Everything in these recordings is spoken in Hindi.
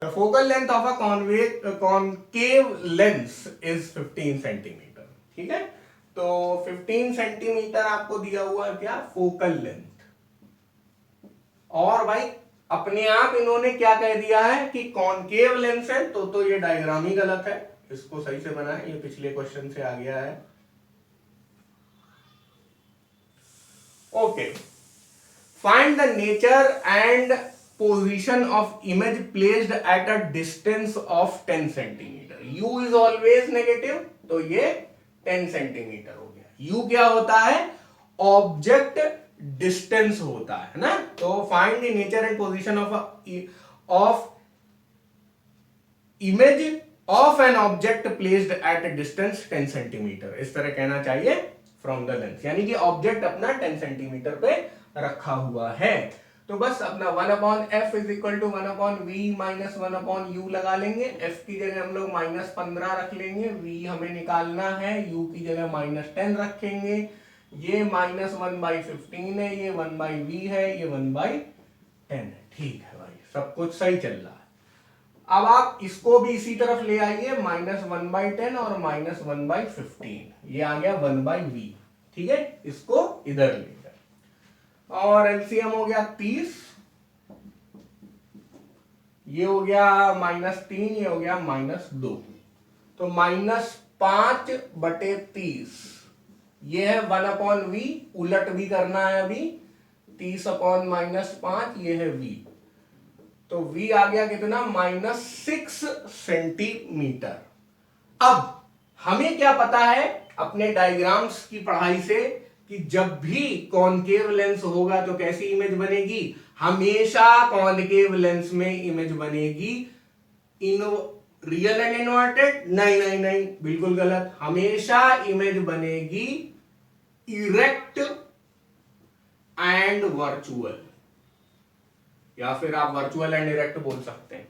The focal length of a concave lens is 15 centimetre. ठीक है, तो 15 सेंटीमीटर आपको दिया हुआ है क्या, फोकल लेंथ। और भाई अपने आप इन्होंने क्या कह दिया है कि कॉनकेव लेंस है, तो ये डायग्राम ही गलत है, इसको सही से बनाए, ये पिछले क्वेश्चन से आ गया है। Okay, find the nature and position of image placed at a distance of 10 centimetre. You is always negative, तो ये 10 सेंटीमीटर हो गया। यू क्या होता है, ऑब्जेक्ट डिस्टेंस होता है ना। तो find the nature and position of image of an object placed at a distance 10 centimetre, इस तरह कहना चाहिए, फ्रॉम द लेंस, यानी कि ऑब्जेक्ट अपना 10 सेंटीमीटर पे रखा हुआ है। तो बस अपना 1/f is equal to 1/v minus 1/u लगा लेंगे। f की जगह हम लोग -15 रख लेंगे, v हमें निकालना है, u की जगह -10 रखेंगे। ये -1/15 है, ये 1/v है, ये 1/10 है। ठीक है भाई, सब कुछ सही चल रहा है। अब आप इसको भी इसी तरफ ले आइए, -1/10 और -1/15, ये आ गया 1/v। ठीक है, इसको इधर ले जाए, और एलसीएम हो गया 30, ये हो गया -3, ये हो गया -2, तो -5/30, ये है 1/v, उलट भी करना है अभी, 30/-5, ये है v, तो v आ गया कितना, -6 सेंटीमीटर। अब हमें क्या पता है अपने डायग्राम्स की पढ़ाई से कि जब भी कॉनकेव लेंस होगा तो कैसी इमेज बनेगी, हमेशा कॉनकेव लेंस में इमेज बनेगी इन रियल एंड इनवर्टेड, नहीं, बिल्कुल गलत, हमेशा इमेज बनेगी इरेक्ट एंड वर्चुअल, या फिर आप वर्चुअल एंड इरेक्ट बोल सकते हैं।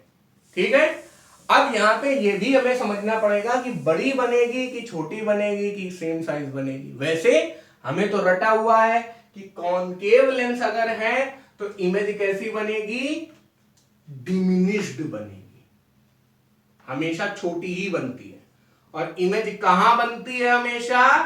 ठीक है, अब यहां पे ये भी हमें समझना पड़ेगा कि बड़ी बनेगी कि छोटी बनेगी कि सेम साइज बनेगी। वैसे हमें तो रटा हुआ है कि कॉनकेव लेंस अगर है तो इमेज कैसी बनेगी, डिमिनिश्ड बनेगी, हमेशा छोटी ही बनती है। और इमेज कहां बनती है हमेशा,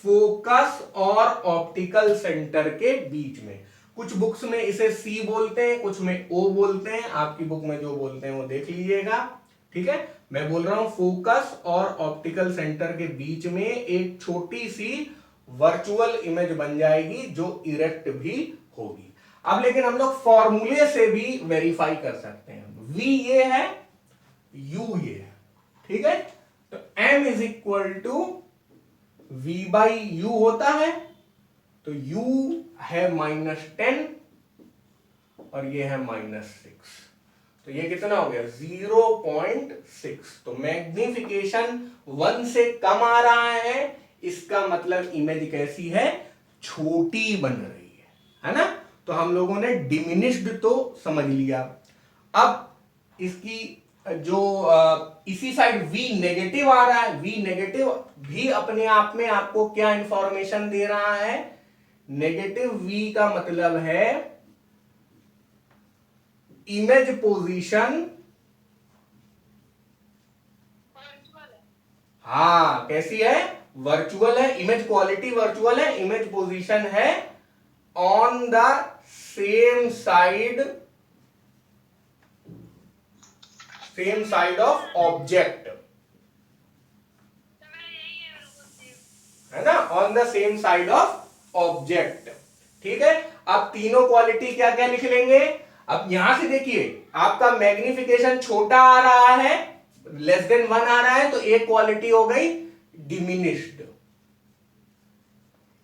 फोकस और ऑप्टिकल सेंटर के बीच में। कुछ बुक्स में इसे सी बोलते हैं, कुछ में ओ बोलते हैं, आपकी बुक में जो बोलते हैं वो देख लीजिएगा। ठीक है, मैं बोल रहा हूं फोकस और ऑप्टिकल सेंटर के बीच में एक छोटी सी वर्चुअल इमेज बन जाएगी जो इरेक्ट भी होगी। अब लेकिन हम लोग फॉर्मूले से भी वेरीफाई कर सकते हैं। v ये है, u ये है। ठीक है, तो m is equal to v/u होता है, तो u है -10 और ये है -6, तो ये कितना हो गया, 0.6। तो मैग्निफिकेशन 1 से कम आ रहा है, इसका मतलब इमेज कैसी है, छोटी बन रही है ना। तो हम लोगों ने डिमिनिश्ड तो समझ लिया। अब इसकी जो इसी साइड v नेगेटिव आ रहा है, v नेगेटिव भी अपने आप में आपको क्या इंफॉर्मेशन दे रहा है, नेगेटिव v का मतलब है इमेज पोजीशन, हाँ कैसी है, वर्चुअल है, इमेज क्वालिटी वर्चुअल है, इमेज पोजीशन है on the same side of object, है ना, on the same side of object. ठीक है, अब तीनों क्वालिटी क्या क्या लिख लेंगे। अब यहां से देखिए आपका मैग्निफिकेशन छोटा आ रहा है, <<1 आ रहा है, तो एक क्वालिटी हो गई डिमिनिश्ड।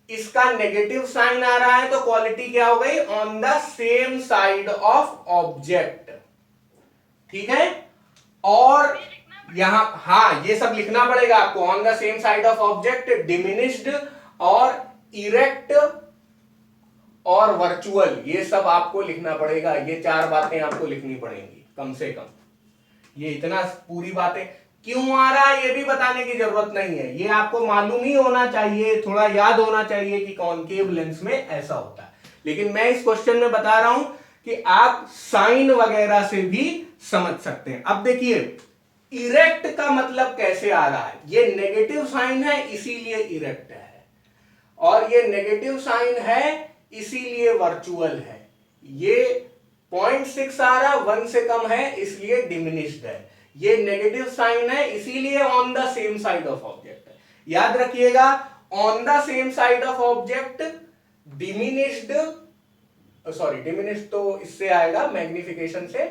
इसका नेगेटिव साइन आ रहा है तो क्वालिटी क्या हो गई, on the same side of object. ठीक है, और यहां हाँ ये सब लिखना पड़ेगा आपको, on the same side of object, diminished और इरेक्ट और वर्चुअल, ये सब आपको लिखना पड़ेगा। ये 4 बातें आपको लिखनी पड़ेंगी कम से कम। ये इतना पूरी बातें क्यों आ रहा है ये भी बताने की जरूरत नहीं है, ये आपको मालूम ही होना चाहिए, थोड़ा याद होना चाहिए कि कॉनकेव लेंस में ऐसा होता है। लेकिन मैं इस क्वेश्चन में बता रहा हूं कि आप साइन वगैरह से भी समझ सकते हैं। अब देखिए इरेक्ट का मतलब कैसे आ रहा है, ये नेगेटिव साइन है इसीलिए इरेक्ट है, और ये नेगेटिव साइन है इसीलिए वर्चुअल है। ये 0.6 आ रहा 1 से कम है इसलिए डिमिनिश्ड है। ये नेगेटिव साइन है इसीलिए on the same side of object है। याद रखिएगा on the same side of object diminished, sorry diminished तो इससे आएगा मैग्निफिकेशन से,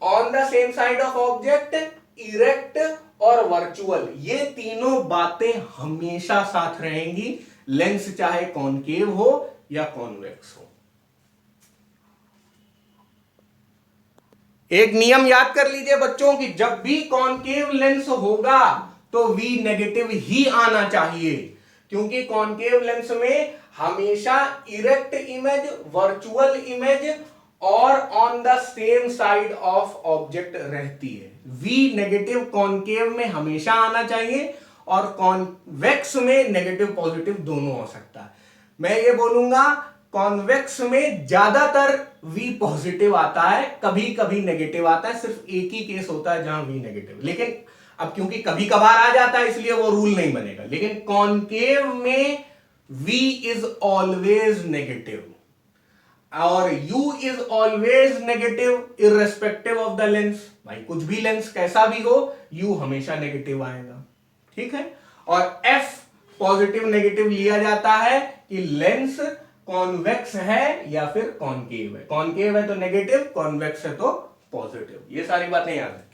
on the same side of object, erect और वर्चुअल, ये तीनों बातें हमेशा साथ रहेंगी, लेंस चाहे कॉनकेव हो या कॉन्वेक्स हो। एक नियम याद कर लीजिए बच्चों कि जब भी कॉनकेव लेंस होगा तो V नेगेटिव ही आना चाहिए, क्योंकि कॉनकेव लेंस में हमेशा इरेक्ट इमेज, वर्चुअल इमेज और on the same side of object रहती है। V नेगेटिव कॉनकेव में हमेशा आना चाहिए और कॉन्वेक्स में नेगेटिव पॉजिटिव दोनों हो सकता है। मैं ये बोलूंगा कॉन्वेक्स में ज्यादातर V पॉजिटिव आता है, कभी कभी नेगेटिव आता है, सिर्फ एक ही केस होता है जहां V नेगेटिव, लेकिन अब क्योंकि कभी कभार आ जाता है इसलिए वो रूल नहीं बनेगा। लेकिन कॉनकेव में V इज ऑलवेज नेगेटिव और U is always negative irrespective of the lens. भाई कुछ भी लेंस कैसा भी हो U हमेशा नेगेटिव आएगा, ठीक है। और F पॉजिटिव नेगेटिव लिया जाता है कि लेंस कॉन्वेक्स है या फिर कॉनकेव है। कॉनकेव है तो नेगेटिव, कॉन्वेक्स है तो पॉजिटिव। ये सारी बातें याद है।